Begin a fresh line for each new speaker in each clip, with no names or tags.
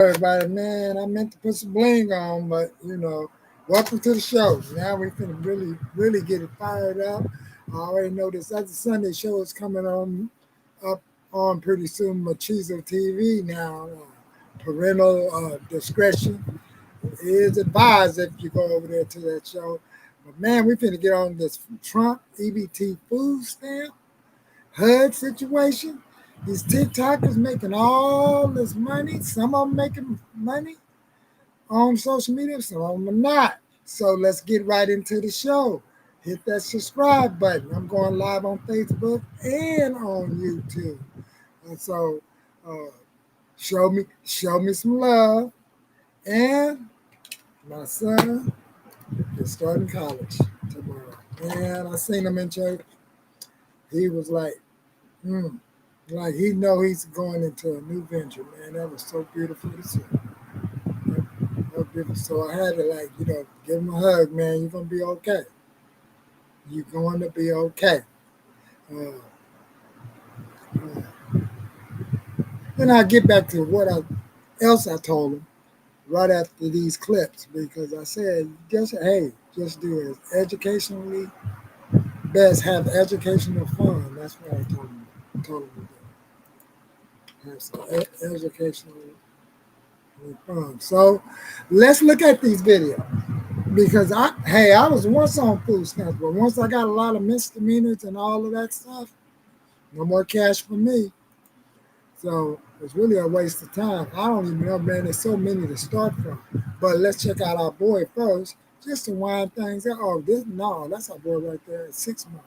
Everybody, man, I meant to put some bling on, but welcome to the show. Now we can really get it fired up. I already know this other Sunday show is coming on up on pretty soon. Machizo TV now. Parental discretion is advised if you go over there to that show. But man, we finna get on this Trump EBT food stamp HUD situation. These TikTokers making all this money. Some of them making money on social media, some of them are not. So let's get right into the show. Hit that subscribe button. I'm going live on Facebook and on YouTube. And so uh, show me some love. And my son is starting college tomorrow. And I seen him in church. He was like he know he's going into a new venture, man. That was so beautiful to see. That was beautiful. So I had to give him a hug, man. You're gonna be okay. You're going to be okay. Uh, uh, then I get back to else I told him right after these clips because I said just do it educationally best, have educational fun. That's what I told him to do. Have some educational fun. So let's look at these videos because I was once on food stamps, but once I got a lot of misdemeanors and all of that stuff, no more cash for me. So it's really a waste of time. I don't even know, man. There's so many to start from. But let's check out our boy first, just to wind things up. That's our boy right there at 6 months.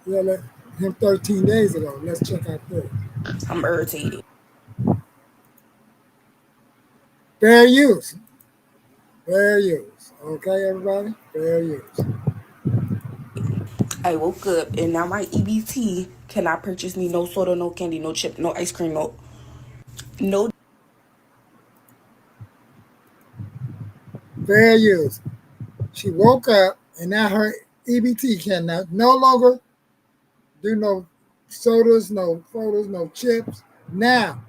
Yeah, him 13 days ago. Let's check out this.
I'm irritated.
Fair use. Fair use. Okay, everybody? Fair use.
I woke up and now my EBT cannot purchase me no soda, no candy, no chip, no ice cream, no.
Fair use. She woke up and now her EBT can no longer do no sodas, no photos, no chips. Now,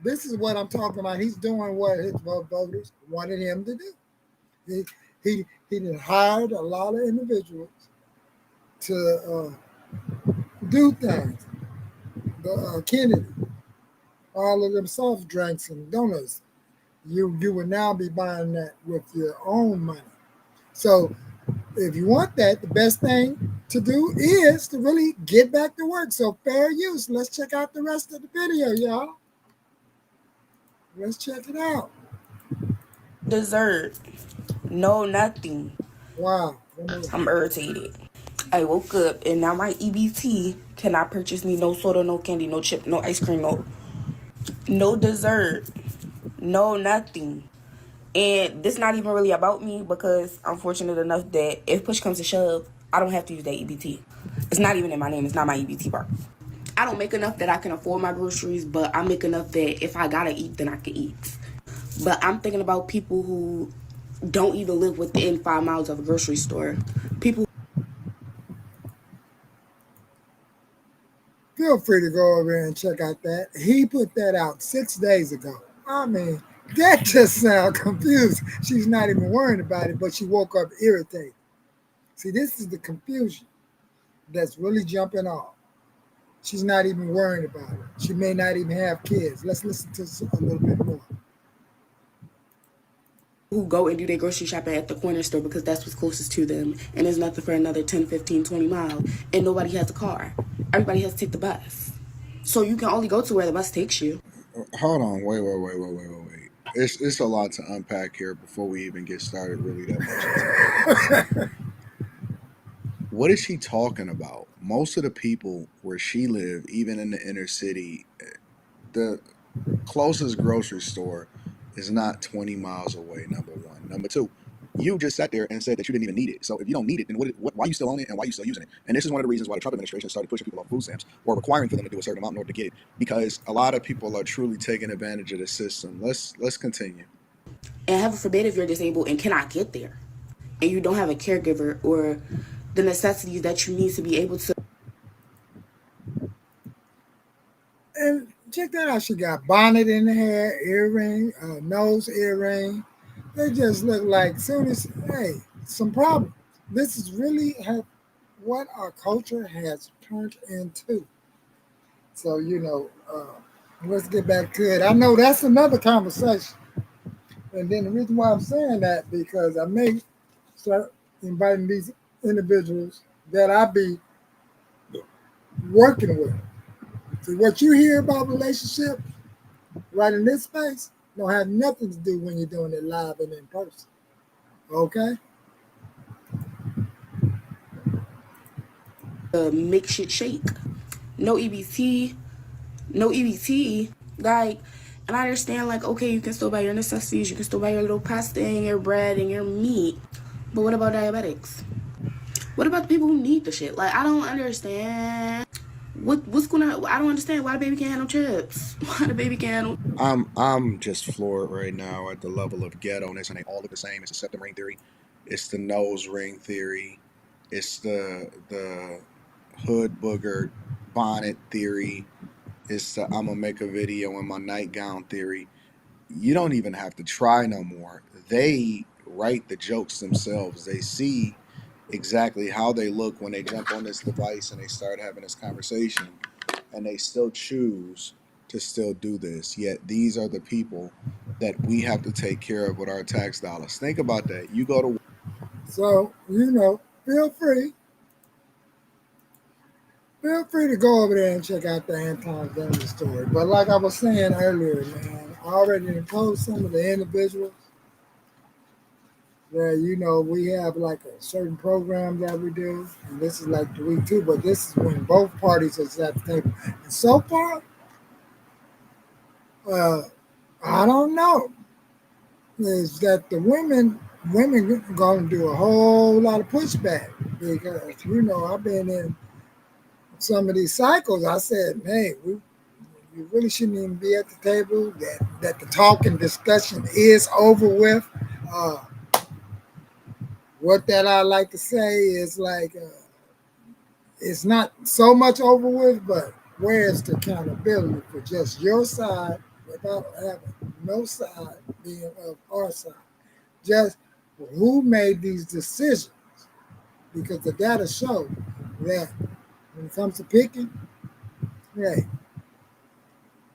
this is what I'm talking about. He's doing what his voters wanted him to do. He he hired a lot of individuals to do things. The Kennedy, all of them soft drinks and donuts. You would now be buying that with your own money. So if you want that, the best thing to do is to really get back to work. So fair use. Let's check out the rest of the video, y'all. Let's check it out.
Dessert, no nothing.
Wow.
I'm irritated. I woke up and now my EBT cannot purchase me no soda, no candy, no chip, no ice cream, no dessert, no nothing. And this not even really about me because I'm fortunate enough that if push comes to shove, I don't have to use that EBT. It's not even in my name. It's not my EBT part. I don't make enough that I can afford my groceries, but I make enough that if I gotta eat, then I can eat. But I'm thinking about people who don't even live within 5 miles of a grocery store. People.
Feel free to go over and check out that. He put that out 6 days ago. I mean, that just sounds confused. She's not even worrying about it, but she woke up irritated. See, this is the confusion that's really jumping off. She's not even worrying about it. She may not even have kids. Let's listen to a little bit more.
Who go and do their grocery shopping at the corner store because that's what's closest to them and there's nothing for another 10, 15, 20 miles and nobody has a car. Everybody has to take the bus. So you can only go to where the bus takes you.
Hold on, wait. It's a lot to unpack here before we even get started really that much into it. What is she talking about? Most of the people where she lived, even in the inner city, the closest grocery store is not 20 miles away, number one. Number two, you just sat there and said that you didn't even need it. So if you don't need it, then why are you still on it and why are you still using it? And this is one of the reasons why the Trump administration started pushing people off food stamps or requiring for them to do a certain amount in order to get it, because a lot of people are truly taking advantage of the system. Let's continue.
And heaven forbid if you're disabled and cannot get there and you don't have a caregiver or the necessities that you need to be able to.
And check that out. She got bonnet in the hair, earring, nose earring. They just look like soon as hey, some problems. This is really what our culture has turned into. So let's get back to it. I know that's another conversation, and then the reason why I'm saying that because I may start inviting these individuals that I be working with. See, what you hear about relationships right in this space don't have nothing to do when you're doing it live and in person. Okay?
Make shit shake. No EBT, no EBT. Like, and I understand, like, okay, you can still buy your necessities, you can still buy your little pasta and your bread and your meat. But what about diabetics? What about the people who need the shit? Like, I don't understand. What's gonna? I don't understand why the baby can't have no chips. Why the baby can't have no.
I'm just floored right now at the level of ghetto-ness, and they all look the same. It's the septum ring theory, it's the nose ring theory, it's the hood booger bonnet theory, it's the I'm gonna make a video in my nightgown theory. You don't even have to try no more. They write the jokes themselves. They see exactly how they look when they jump on this device and they start having this conversation, and they still choose to still do this. Yet these are the people that we have to take care of with our tax dollars. Think about that. You go to
So, feel free. Feel free to go over there and check out the Anton Dunn story. But like I was saying earlier, man, I already told some of the individuals that, we have like a certain program that we do. And this is like the week two, but this is when both parties are at the table. And so far, uh, I don't know. Is that the women gonna do a whole lot of pushback because I've been in some of these cycles. I said, hey, you really shouldn't even be at the table. That the talk and discussion is over with. Uh, what that I like to say is like it's not so much over with, but where's the accountability for just your side without having no side being of our side? Just who made these decisions? Because the data show that when it comes to hey,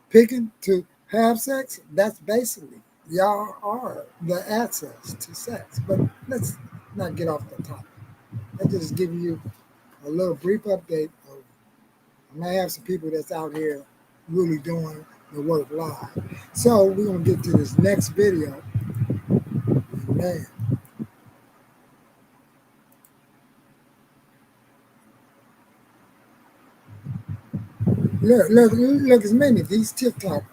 picking to have sex, that's basically y'all are the access to sex. But let's not get off the topic. I just give you a little brief update of I may have some people that's out here really doing the work live. So we're gonna get to this next video. Man, look as many these TikTok,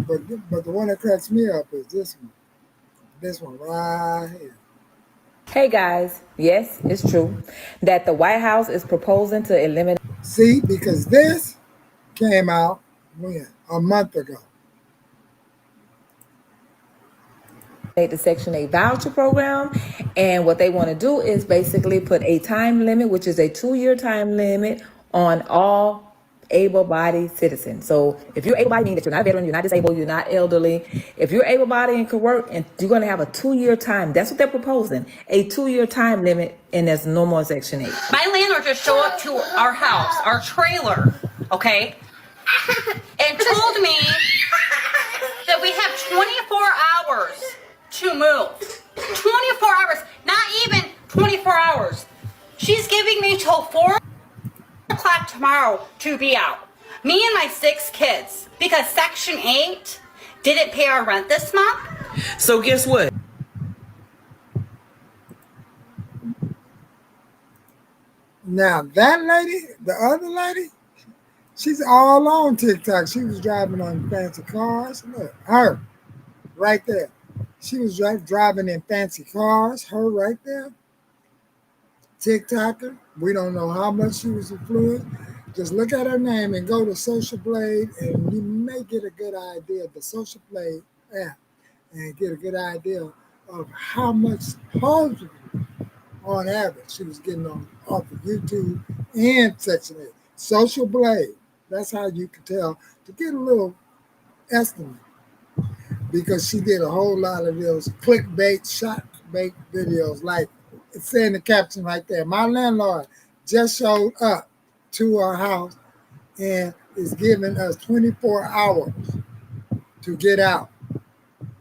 but the one that cracks me up is this one. This one right here.
Hey guys, yes, it's true that the White House is proposing to eliminate
See, because this came out when? A month ago.
the Section 8 voucher program. And what they want to do is basically put a time limit, which is a 2-year time limit on all able-bodied citizens. So if you're able-bodied, meaning that you're not a veteran, you're not disabled, you're not elderly. If you're able-bodied and can work, and you're going to have a 2-year time. That's what they're proposing, a 2-year time limit, and there's no more Section 8.
My landlord just showed up to our house, our trailer, okay, and told me that we have 24 hours to move. 24 hours, not even 24 hours. She's giving me till 4 o'clock tomorrow to be out. Me and my 6 kids, because Section 8 didn't pay our rent this month.
So guess what?
Now that lady, the other lady, she's all on TikTok. She was driving on fancy cars. Look, her right there. She was driving in fancy cars. Her right there. TikToker. We don't know how much she was influenced. Just look at her name and go to Social Blade, and you may get a good idea of the Social Blade app and get a good idea of how much supposedly on average she was getting off of YouTube and Section 8. Social Blade. That's how you could tell to get a little estimate because she did a whole lot of those clickbait, shot bait videos. Like it's saying the caption right there. My landlord just showed up to our house and is giving us 24 hours to get out.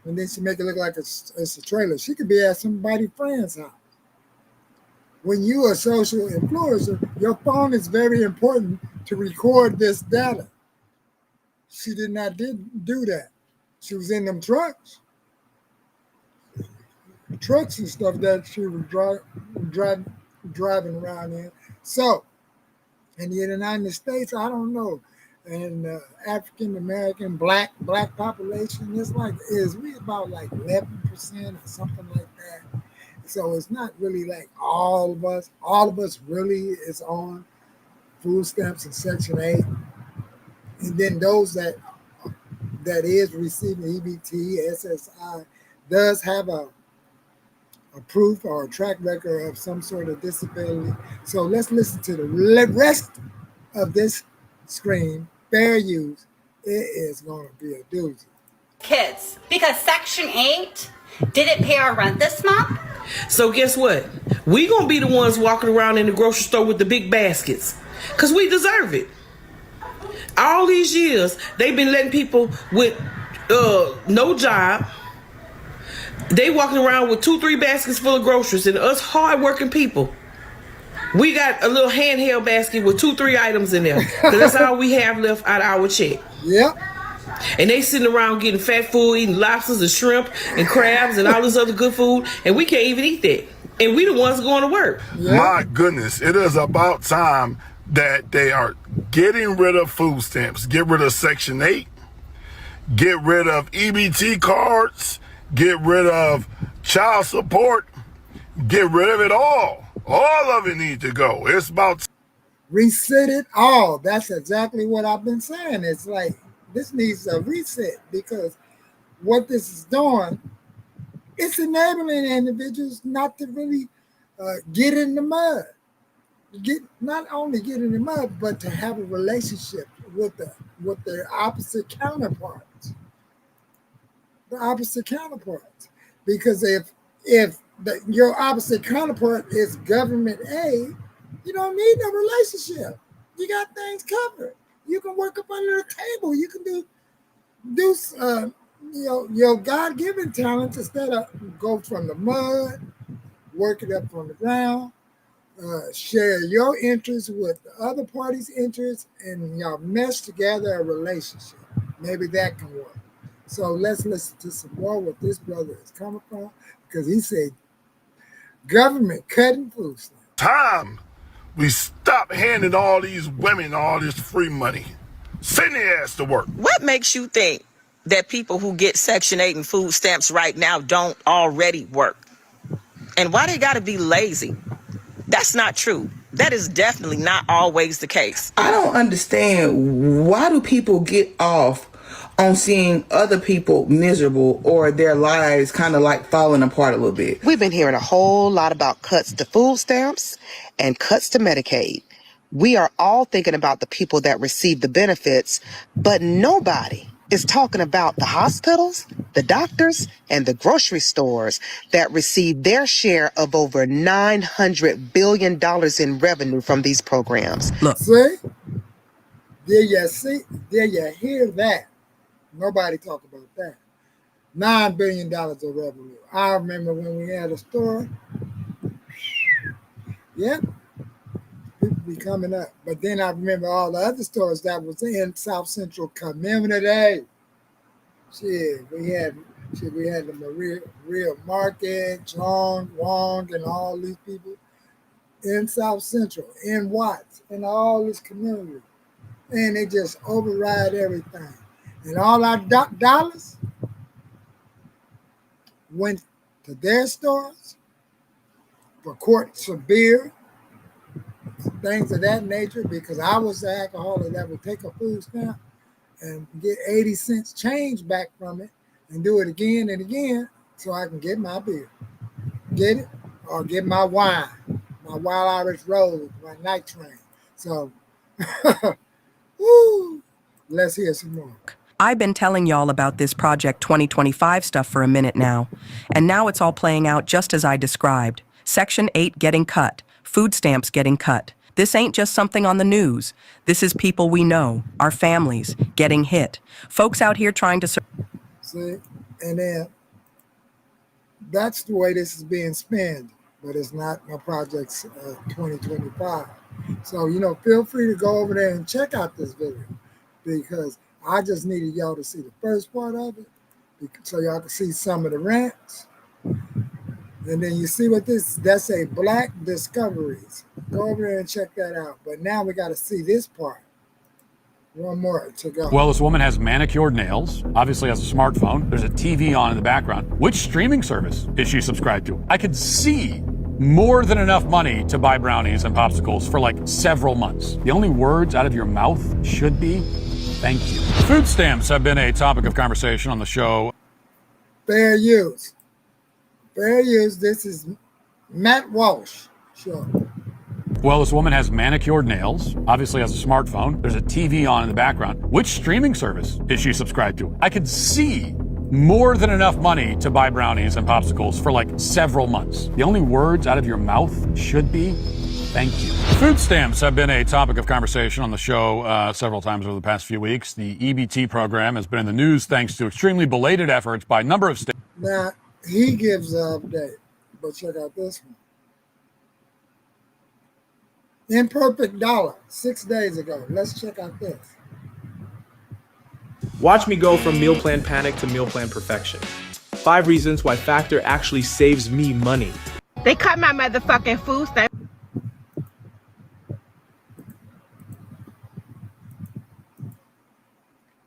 And then she make it look like it's a trailer. She could be at somebody's friend's house. When you're a social influencer, your phone is very important to record this data. She did not do that. She was in them trucks and stuff that she was driving around in. So, in the United States, I don't know. And African American black population we about like 11% or something like that. So it's not really like all of us. All of us really is on food stamps and Section 8. And then those that is receiving EBT, SSI, does have a proof or a track record of some sort of disability. So let's listen to the rest of this screen. Fair use. It is going to be a doozy.
Kids, because Section 8 didn't pay our rent this month.
So guess what? We gonna be the ones walking around in the grocery store with the big baskets, cause we deserve it. All these years, they've been letting people with no job. They walking around with 2-3 baskets full of groceries, and us hard-working people, we got a little handheld basket with 2-3 items in there, cause that's all we have left out of our check.
Yep.
And they sitting around getting fat food, eating lobsters and shrimp and crabs and all this other good food, and we can't even eat that. And we the ones going to work.
Yep.
My goodness, it is about time that they are getting rid of food stamps, get rid of Section 8, get rid of EBT cards, get rid of child support, get rid of it all. All of it needs to go. It's about
reset it all. That's exactly what I've been saying. It's like this needs a reset because what this is doing, it's enabling individuals not to really get in the mud. Not only get in the mud, but to have a relationship with their opposite counterparts. The opposite counterparts, because if your opposite counterpart is government aid, you don't need no relationship. You got things covered. You can work up under the table. You can do your God-given talents instead of go from the mud, work it up from the ground, share your interests with the other party's interests, and y'all mesh together a relationship. Maybe that can work. So let's listen to some more what this brother is coming from, because he said government cutting food stamps.
time we stop handing all these women all this free money. Send their ass to work.
What makes you think that people who get Section 8 and food stamps right now don't already work? And why they gotta be lazy? That's not true. That is definitely not always the case.
I don't understand, why do people get off on seeing other people miserable or their lives kind of like falling apart a little bit?
We've been hearing a whole lot about cuts to food stamps and cuts to Medicaid. We are all thinking about the people that receive the benefits, but nobody is talking about the hospitals, the doctors, and the grocery stores that receive their share of over $900 billion in revenue from these programs.
Look.
See? Did you hear that? Nobody talk about that. $9 billion of revenue. I remember when we had a store. Yep. People be coming up. But then I remember all the other stores that was in South Central community. Shit, we had the Maria Market, Chong, Wong, and all these people in South Central, in Watts, in all this community. And they just override everything. And all our dollars went to their stores for quarts of beer, things of that nature, because I was the alcoholic that would take a food stamp and get 80 cents change back from it and do it again and again so I can get my beer. Get it? Or get my wine, my Wild Irish Rose, my night train. So Woo! Let's hear some more.
I've been telling y'all about this Project 2025 stuff for a minute now, and now it's all playing out just as I described. Section 8 getting cut, food stamps getting cut. This ain't just something on the news. This is people we know, our families, getting hit. Folks out here trying to...
See? And then that's the way this is being spent, but it's not my Project 2025. So, feel free to go over there and check out this video, because I just needed y'all to see the first part of it so y'all can see some of the rants. And then you see what that's a Black Discoveries. Go over there and check that out. But now we got to see this part. One more to go.
Well, this woman has manicured nails, obviously has a smartphone. There's a TV on in the background. Which streaming service is she subscribed to? I could see more than enough money to buy brownies and popsicles for like several months. The only words out of your mouth should be, thank you. Food stamps have been a topic of conversation on the show.
Fair use. Fair use. This is Matt Walsh. Sure.
Well, this woman has manicured nails, obviously has a smartphone. There's a TV on in the background. Which streaming service is she subscribed to? I could see more than enough money to buy brownies and popsicles for like several months. The only words out of your mouth should be, thank you. Food stamps have been a topic of conversation on the show several times over the past few weeks. The EBT program has been in the news thanks to extremely belated efforts by a number of states.
Now, he gives an update, but check out this one. Imperfect Dollar, 6 days ago. Let's check out this.
Watch me go from meal plan panic to meal plan perfection. 5 reasons why Factor actually saves me money.
They cut my motherfucking food stamp.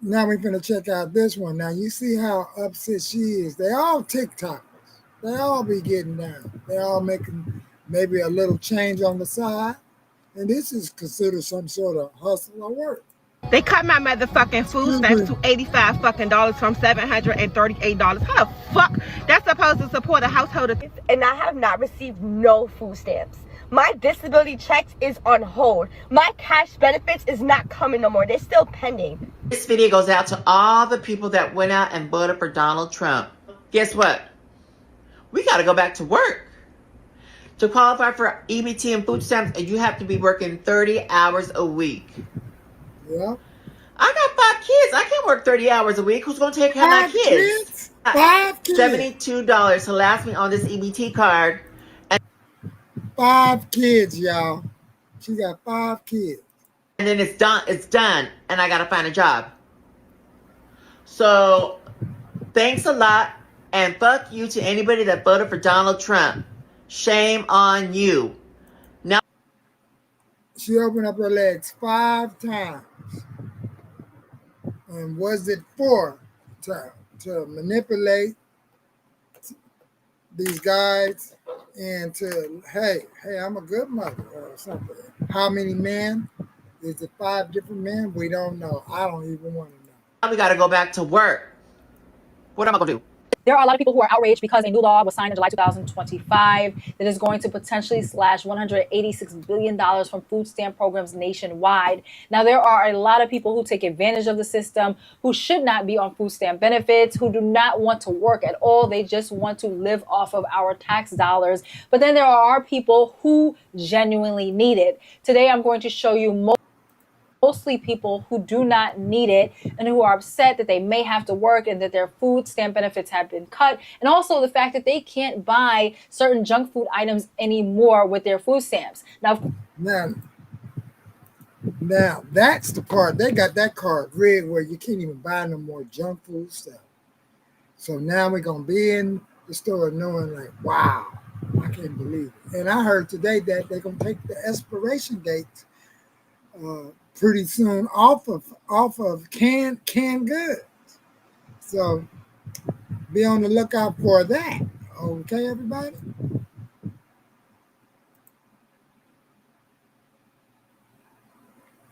Now we're going to check out this one. Now you see how upset she is. They all TikTokers. They all be getting down. They all making maybe a little change on the side. And this is considered some sort of hustle or work.
They cut my motherfucking food stamps to $85 fucking dollars from $738. How the fuck that's supposed to support a household?
And I have not received no food stamps. My disability checks is on hold. My cash benefits is not coming no more. They're still pending.
This video goes out to all the people that went out and voted for Donald Trump. Guess what? We got to go back to work. To qualify for EBT and food stamps, you have to be working 30 hours a week.
Yeah.
I got 5 kids. I can't work 30 hours a week. Who's going to take care of my kids?
5 kids.
$72 to last me on this EBT card.
5 kids, y'all. She got 5 kids.
And then it's done. It's done. And I got to find a job. So thanks a lot. And fuck you to anybody that voted for Donald Trump. Shame on you. Now
she opened up her legs 5 times. And was it for to manipulate these guys and to, hey, I'm a good mother or something. How many men? Is it 5 different men? We don't know. I don't even want to know.
we got to go back to work. What am I going to do?
There are a lot of people who are outraged because a new law was signed in July 2025 that is going to potentially slash $186 billion from food stamp programs nationwide. Now, there are a lot of people who take advantage of the system, who should not be on food stamp benefits, who do not want to work at all. They just want to live off of our tax dollars. But then there are people who genuinely need it. Today, I'm going to show you mostly people who do not need it and who are upset that they may have to work and that their food stamp benefits have been cut. And also the fact that they can't buy certain junk food items anymore with their food stamps. Now
that's the part. They got that card rigged where you can't even buy no more junk food stuff. So now we're going to be in the store knowing like, wow, I can't believe it. And I heard today that they're going to take the expiration dates pretty soon off of canned goods. So be on the lookout for that. Okay, everybody?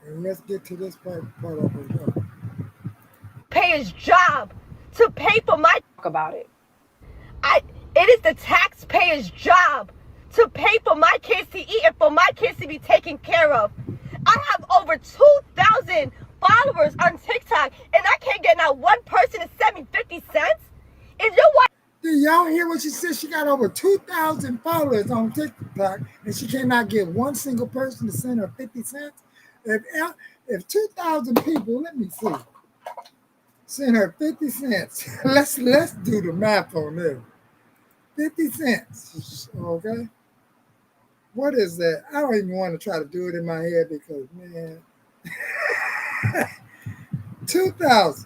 And let's get to this part of it.
Pay his job to pay for my
talk about it.
It is the taxpayer's job to pay for my kids to eat and for my kids to be taken care of. I have over 2,000 followers on TikTok and I can't get not one person to send me 50 cents? Is your wife?
Did y'all hear what she said? She got over 2,000 followers on TikTok and she cannot get one single person to send her 50 cents? If 2,000 people, let me see, send her 50 cents. Let's do the math on this. 50 cents. Okay. What is that? I don't even want to try to do it in my head because, man, 2,000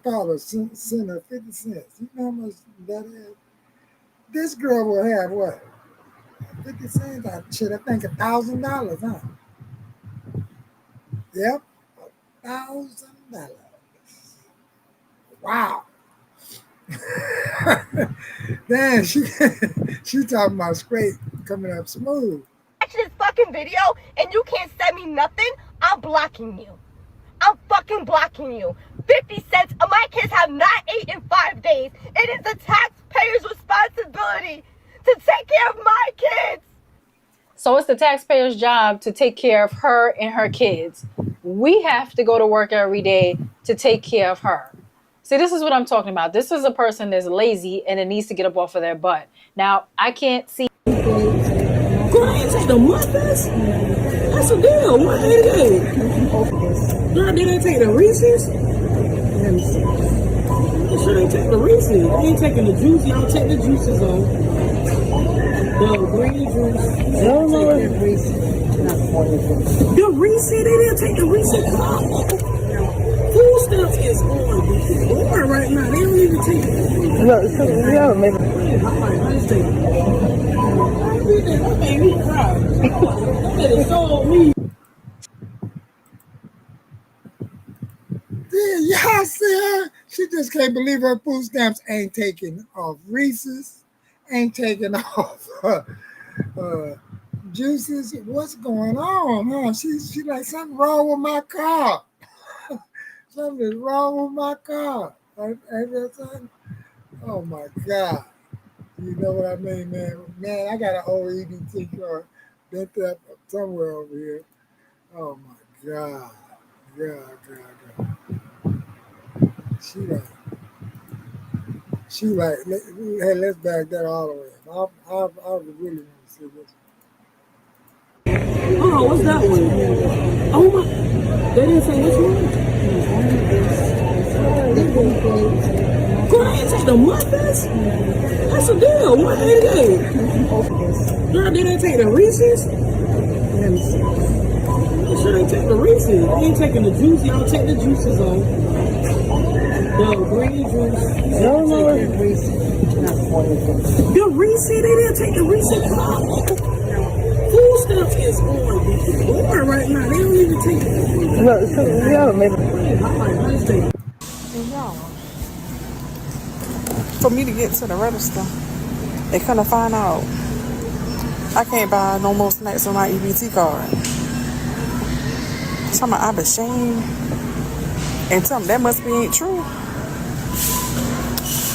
followers send her 50 cents. You know how much that is? This girl will have what? 50 cents? I think $1,000, huh? Yep, $1,000. Wow. Damn, she talking about straight coming up smooth.
Watch this fucking video and you can't send me nothing, I'm blocking you. I'm fucking blocking you. 50 cents. My kids have not ate in 5 days. It is the taxpayer's responsibility to take care of my kids.
So it's the taxpayer's job to take care of her and her kids. We have to go to work every day to take care of her. See, this is what I'm talking about. This is a person that's lazy and it needs to get up off of their butt. Now, I can't see.
Girl, I ain't take the muffins. That's a deal. $188. Girl, did I take the Reese's? Let me see. I sure ain't take the Reese's. I ain't taking the juice. Y'all take the juices on. The green juice. No. The Reese's, they didn't take the Reese's. Food stuff is on right now. They don't even take it.
Look, yeah, maybe.
Let's take it. That made me cry. That sold me.
Y'all see her? She just can't believe her food stamps ain't taking off Reese's, ain't taking off juices. What's going on, huh? She like, something wrong with my car. Something's wrong with my car. Ain't that something? Oh my God. You know what I mean, man? Man, I got an old EBT car bent up somewhere over here. Oh my God. God. She like, hey, let's back that all the way. I really want to see this.
Oh, what's that one? Oh my, they didn't say which one? Girl, I ain't take the muffins. That's a deal. $188. Girl, did I take the Reese's? Let me see. I sure ain't take the Reese's. I ain't taking the juice. Y'all take the juices on. The green juice. No. The Reese's, they didn't take the Reese's. Food stuff is on right now. They don't even take it.
Look, yeah, maybe.
Let's take it.
For me to get to the register, they couldn't find out I can't buy no more snacks on my EBT card. Tell me I'm ashamed and tell them that must be ain't true.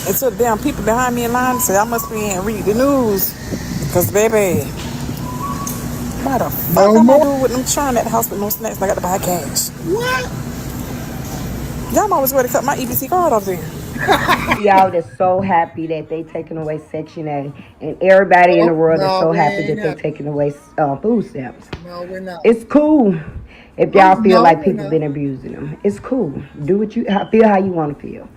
And so the damn people behind me in line say I must be in read the news. Cause baby, why the fuck am I doing with them trying at the house with no snacks? I got to buy cash.
What?
Y'all always ready to cut my EBT card off there.
Y'all just so happy that they taking away Section 8, and everybody in the world is so happy that they're taking away food stamps.
No, we're not.
It's cool if y'all feel like people been abusing them. It's cool. Do what you feel how you want to feel.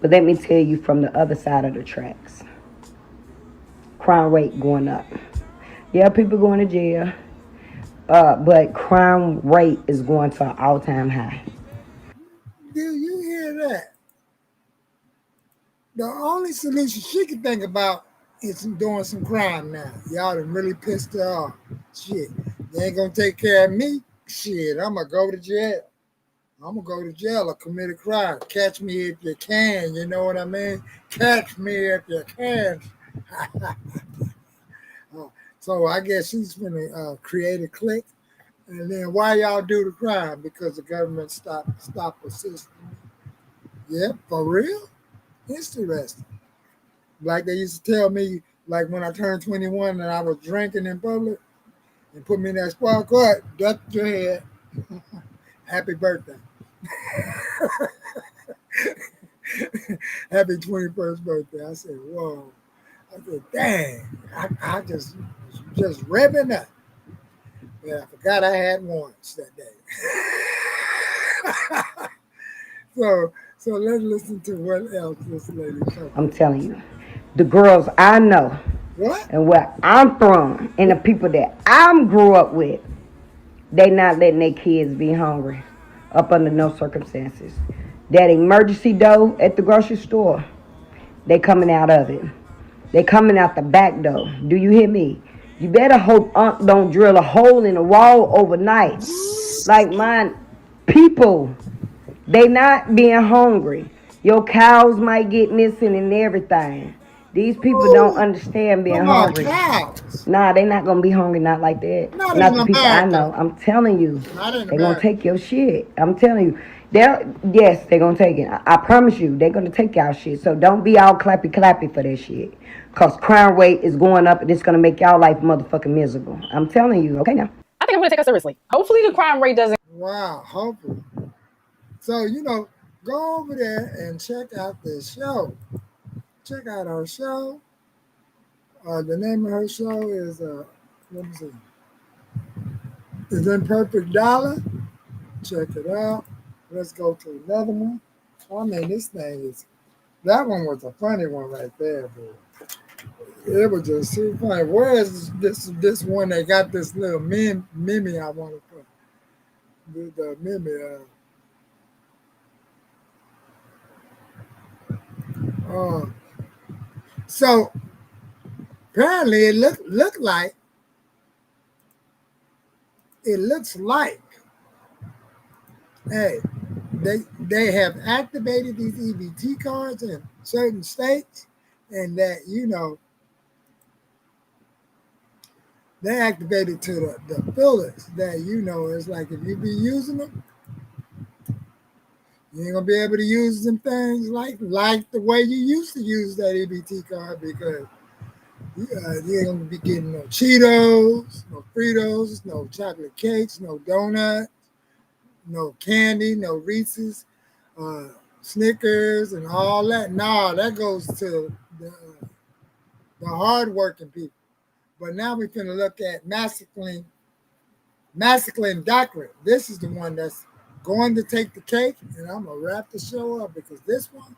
But let me tell you from the other side of the tracks, crime rate going up. Yeah, people going to jail, but crime rate is going to an all-time high.
Do you hear that? The only solution she can think about is doing some crime now. Y'all done really pissed her off. Shit, they ain't gonna take care of me. Shit, I'm gonna go to jail. I'm gonna go to jail or commit a crime. Catch me if you can, you know what I mean? Catch me if you can. So I guess she's gonna create a clique. And then why y'all do the crime? Because the government stopped assisting me. Yeah, for real? Interesting. Like they used to tell me, like when I turned 21 and I was drinking in public, and put me in that squad car, duck your head. Happy birthday. Happy 21st birthday. I said, whoa. I said, dang. I just revving up. Yeah, I forgot I had warrants that day. So let's listen to what else this lady talking.
I'm telling you, the girls I know
What?
and where I'm from and the people that I grew up with, they not letting their kids be hungry up under no circumstances. That emergency door at the grocery store, they coming out of it. They coming out the back door. Do you hear me? You better hope Unc don't drill a hole in the wall overnight. Like mine, people, they not being hungry. Your cows might get missing and everything. These people don't understand being
Come on,
hungry.
cows.
Nah, they not gonna be hungry, not like that.
Not
Not
in
the people I
America.
know. I'm telling you,
Not in
they gonna
America.
take your shit. I'm telling you. Yes, they gonna take it. I promise you, they gonna take y'all shit. So don't be all clappy clappy for that shit. Cause crime rate is going up and it's gonna make y'all life motherfucking miserable. I'm telling you, okay now.
I think I'm gonna take us seriously. Hopefully the crime rate doesn't.
Wow, hopefully. So, go over there and check out this show. Check out our show. The name of her show is, let me see, is Imperfect Dollar. Check it out. Let's go to another one. I mean, this thing is, that one was a funny one right there, but it was just too funny. Where is this one that got this little meme I want to put? The meme, so apparently it looks like hey, they have activated these EBT cards in certain states, and that they activated to the fullest. That it's like if you be using them, you ain't gonna be able to use them things like the way you used to use that EBT card, because you ain't gonna be getting no Cheetos, no Fritos, no chocolate cakes, no donuts, no candy, no Reese's, Snickers, and all that. No, that goes to the hardworking people. But now we're gonna look at masculine doctorate. This is the one that's going to take the cake, and I'm gonna wrap the show up because this one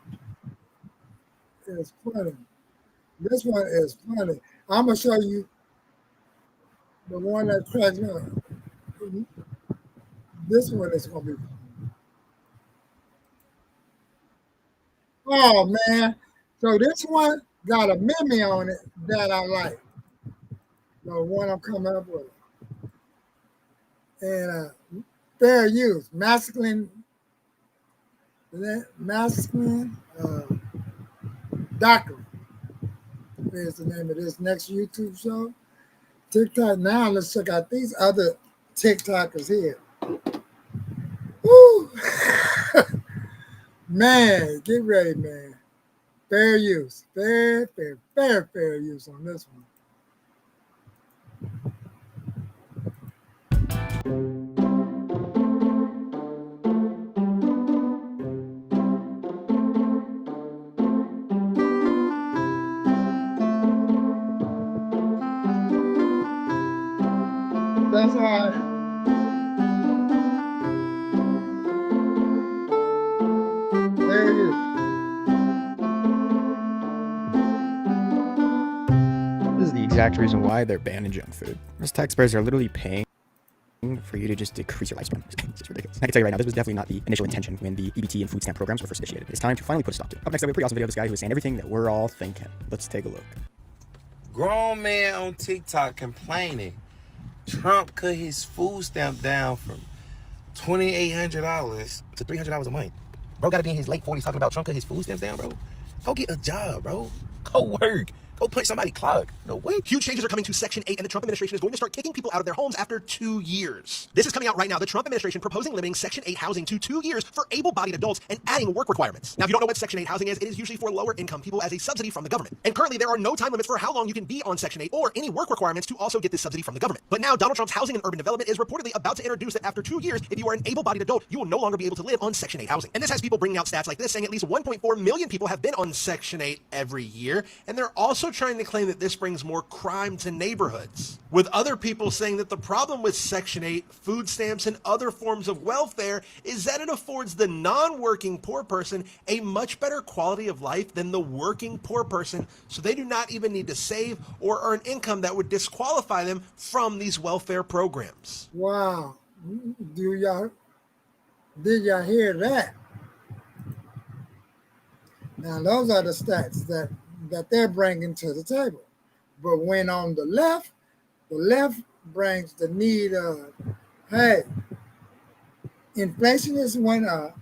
is funny. This one is funny. I'm gonna show you the one that cracks me up. This one is gonna be. Oh man! So this one got a meme on it that I like. The one I'm coming up with, and fair use, masculine doctrine is the name of this next YouTube show. TikTok. Now let's check out these other TikTokers here. Woo! Man, get ready, man. Fair use. Fair use on this one. That's all right. Fair use.
This is the exact reason why they're banning junk food. Most taxpayers are literally paying for you to just decrease your lifespan. It's just ridiculous. I can tell you right now, this was definitely not the initial intention when the EBT and food stamp programs were first initiated. It's time to finally put a stop to it. Up next, I have a pretty awesome video of this guy who is saying everything that we're all thinking. Let's take a look.
Grown man on TikTok complaining Trump cut his food stamp down from $2,800 to $300 a month. Bro gotta be in his late 40s talking about Trump cut his food stamps down, bro. Go get a job, bro. Go work.
Go punch somebody cloud. No way. Huge changes are coming to Section 8, and the Trump administration is going to start kicking people out of their homes after 2 years. This is coming out right now. The Trump administration proposing limiting Section 8 housing to 2 years for able-bodied adults and adding work requirements. Now, if you don't know what Section 8 housing is, it is usually for lower-income people as a subsidy from the government. And currently, there are no time limits for how long you can be on Section 8 or any work requirements to also get this subsidy from the government. But now, Donald Trump's Housing and Urban Development is reportedly about to introduce that after 2 years, if you are an able-bodied adult, you will no longer be able to live on Section 8 housing. And this has people bringing out stats like this, saying at least 1.4 million people have been on Section 8 every year. And they're also trying to claim that this brings more crime to neighborhoods. With other people saying that the problem with Section 8, food stamps, and other forms of welfare is that it affords the non-working poor person a much better quality of life than the working poor person, so they do not even need to save or earn income that would disqualify them from these welfare programs.
Wow. Did y'all hear that? Now, those are the stats that they're bringing to the table. But when on the left brings the need of, hey, inflation has went up,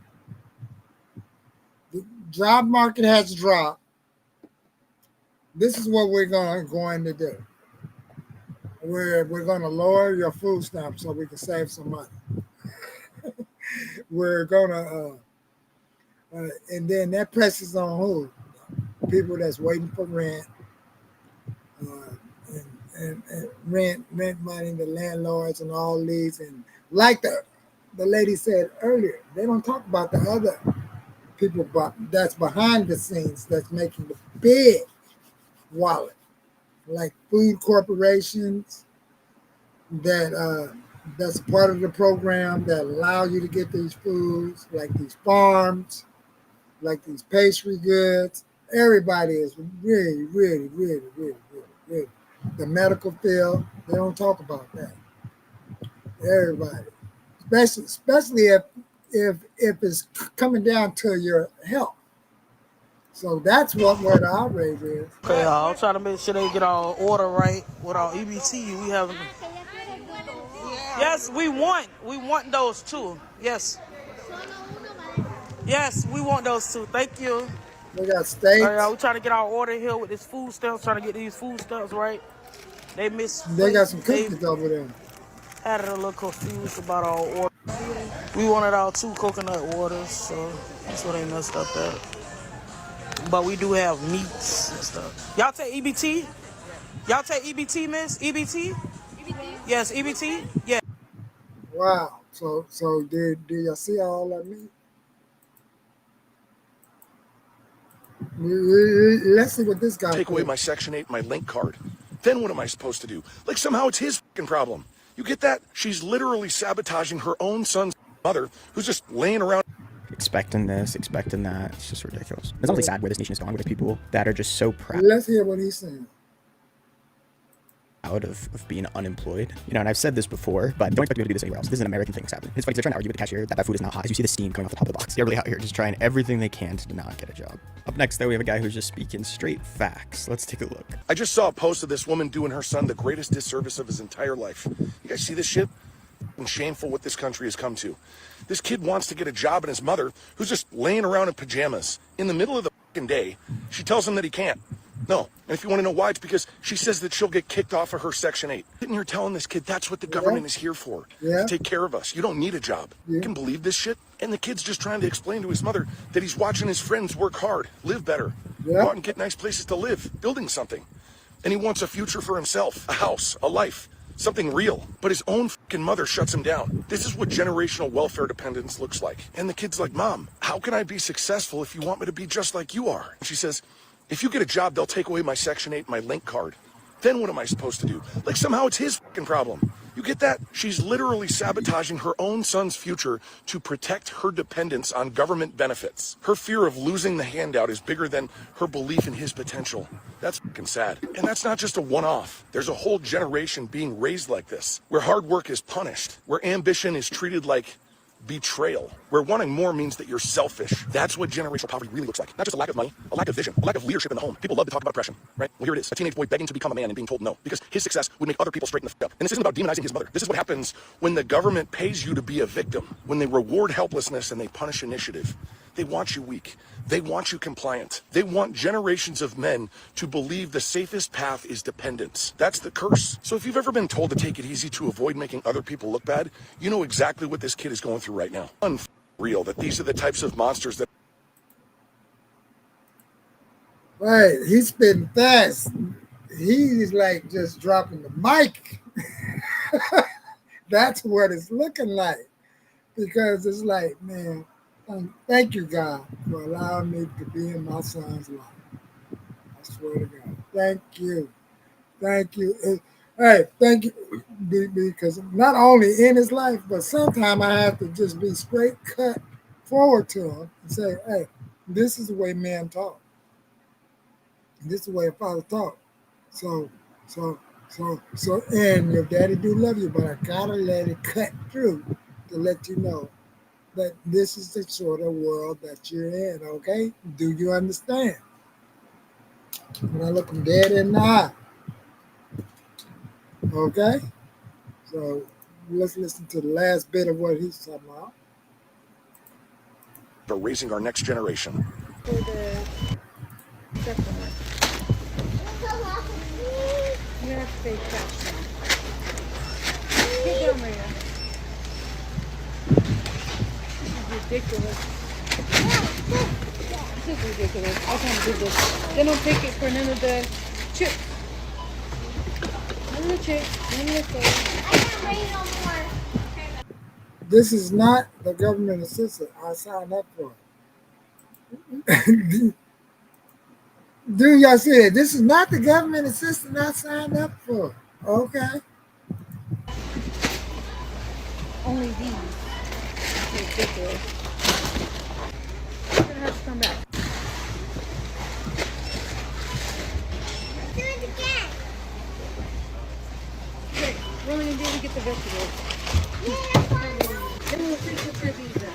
the job market has dropped. This is what we're going to do. We're going to lower your food stamps so we can save some money. We're going to, and then that presses on who? People that's waiting for rent, and rent money, the landlords and all these. And like the lady said earlier, they don't talk about the other people that's behind the scenes that's making the big wallet, like food corporations that's part of the program that allow you to get these foods, like these farms, like these pastry goods. Everybody is really, really, really, really, really, really. The medical field, they don't talk about that. Everybody, especially if it's coming down to your health. So that's where the outrage is.
Okay, y'all, I'm trying to make sure they get our order right with our EBT. We have. Yes, we want those too. Yes. Yes, we want those too. Thank you.
We got steaks.
All right, y'all, we trying to get our order here with this food stamps. Trying to get these food stamps right. They
got some cookies over there.
Had a little confused about our order. We wanted our 2 coconut waters, so that's what they messed up at. But we do have meats and stuff. Y'all take EBT? Y'all take EBT, miss? EBT? EBT? Yes, EBT? Yeah.
Wow. So do y'all see all that meat? Let's see what this guy
take away my Section 8, my link card. Then what am I supposed to do? Like somehow it's his fucking problem. You get that? She's literally sabotaging her own son's mother, who's just laying around.
Expecting this, expecting that. It's just ridiculous. It's honestly sad where this nation is going with people that are just so proud.
Let's hear what he's saying.
Out of being unemployed, you know, and I've said this before, but don't expect me to do this anywhere else. This is an American thing that's happening. It's funny, they're trying to argue with the cashier that food is not hot. As you see the steam coming off the top of the box. They're really out here just trying everything they can to not get a job. Up next, though, we have a guy who's just speaking straight facts. Let's take a look.
I just saw a post of this woman doing her son the greatest disservice of his entire life. You guys see this shit? And shameful what this country has come to. This kid wants to get a job, and his mother, who's just laying around in pajamas in the middle of the fucking day, she tells him that he can't. No, and if you want to know why, it's because she says that she'll get kicked off of her Section 8. Sitting here telling this kid that's what the government is here for, to take care of us. You don't need a job. You can believe this shit? And the kid's just trying to explain to his mother that he's watching his friends work hard, live better, go out and get nice places to live, building something. And he wants a future for himself, a house, a life, something real. But his own fucking mother shuts him down. This is what generational welfare dependence looks like. And the kid's like, Mom, how can I be successful if you want me to be just like you are? And she says, if you get a job, they'll take away my Section 8, my link card. Then what am I supposed to do? Like somehow it's his fucking problem. You get that? She's literally sabotaging her own son's future to protect her dependence on government benefits. Her fear of losing the handout is bigger than her belief in his potential. That's fucking sad. And that's not just a one-off. There's a whole generation being raised like this, where hard work is punished, where ambition is treated like betrayal, where wanting more means that you're selfish. That's what generational poverty really looks like. Not just a lack of money, a lack of vision, a lack of leadership in the home. People love to talk about oppression, right? Well, here it is. A teenage boy begging to become a man and being told no, because his success would make other people straighten the fuck up. And this isn't about demonizing his mother. This is what happens when the government pays you to be a victim, when they reward helplessness and they punish initiative. They want you weak. They want you compliant. They want generations of men to believe the safest path is dependence. That's the curse. So if you've ever been told to take it easy to avoid making other people look bad, you know exactly what this kid is going through right now. Unreal that these are the types of monsters that...
Right, he's spitting fast. He's like just dropping the mic. That's what it's looking like. Because it's like, man, thank you, God, for allowing me to be in my son's life. I swear to God. Thank you. Thank you. Hey, thank you. Because not only in his life, but sometimes I have to just be straight cut forward to him and say, hey, this is the way men talk. This is the way a father talk. So, and your daddy do love you, but I gotta let it cut through to let you know that this is the sort of world that you're in, okay? Do you understand? When I look him dead in the eye, okay? So let's listen to the last bit of what he's talking about.
are raising our next generation.
For the second one. You have to say cash now. Get down, Maria. This is ridiculous. This is ridiculous. I can't do this. They don't take it for none of the chips. None of the chips. None of the food. I can't wait no more.
This is not the government assistance I signed up for. Do y'all see it? This is not the government assistance I signed up for. Okay.
Only these. It's ridiculous. You're gonna have to come back. Do it again. Okay, Roman, did we get the vegetables? Yeah, then we'll take the these then.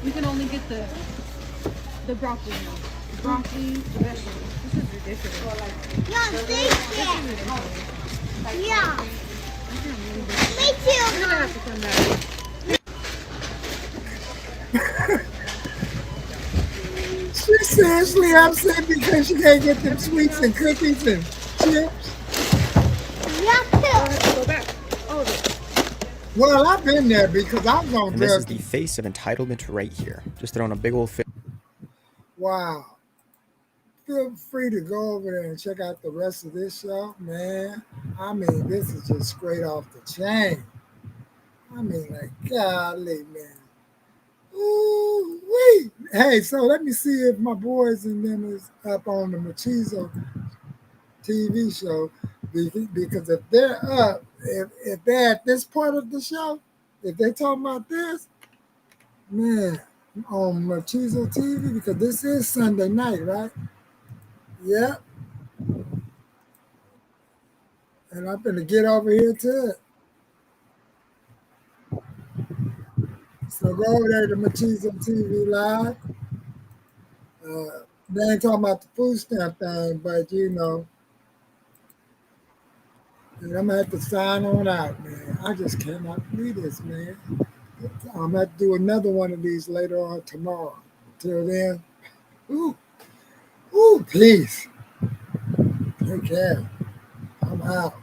We can only get the broccoli now. The broccoli, the vegetables. This is ridiculous.
Yeah, thank you. Yeah. Me too.
You're gonna have to come back.
She's seriously upset because she can't get them sweets and cookies and chips.
Yeah, too.
Go back. Oh,
well, I've been there because I was on
And this is
drugs.
the face of entitlement right here. Just throwing a big old face.
Wow. Feel free to go over there and check out the rest of this show, man. I mean, this is just straight off the chain. I mean, like, golly, man. Ooh, wee. Hey, so let me see if my boys and them is up on the Machizo TV show. Because if they're up, if they're at this part of the show, if they talking about this, man, on Machizo TV, because this is Sunday night, right? Yep. And I'm going to get over here to it. So go over there to Machizo TV Live. They ain't talking about the food stamp thing, but you know, and I'm going to have to sign on out, man. I just cannot believe this, man. I'm going to have to do another one of these later on tomorrow. Until then, ooh, peace. Take care. I'm out.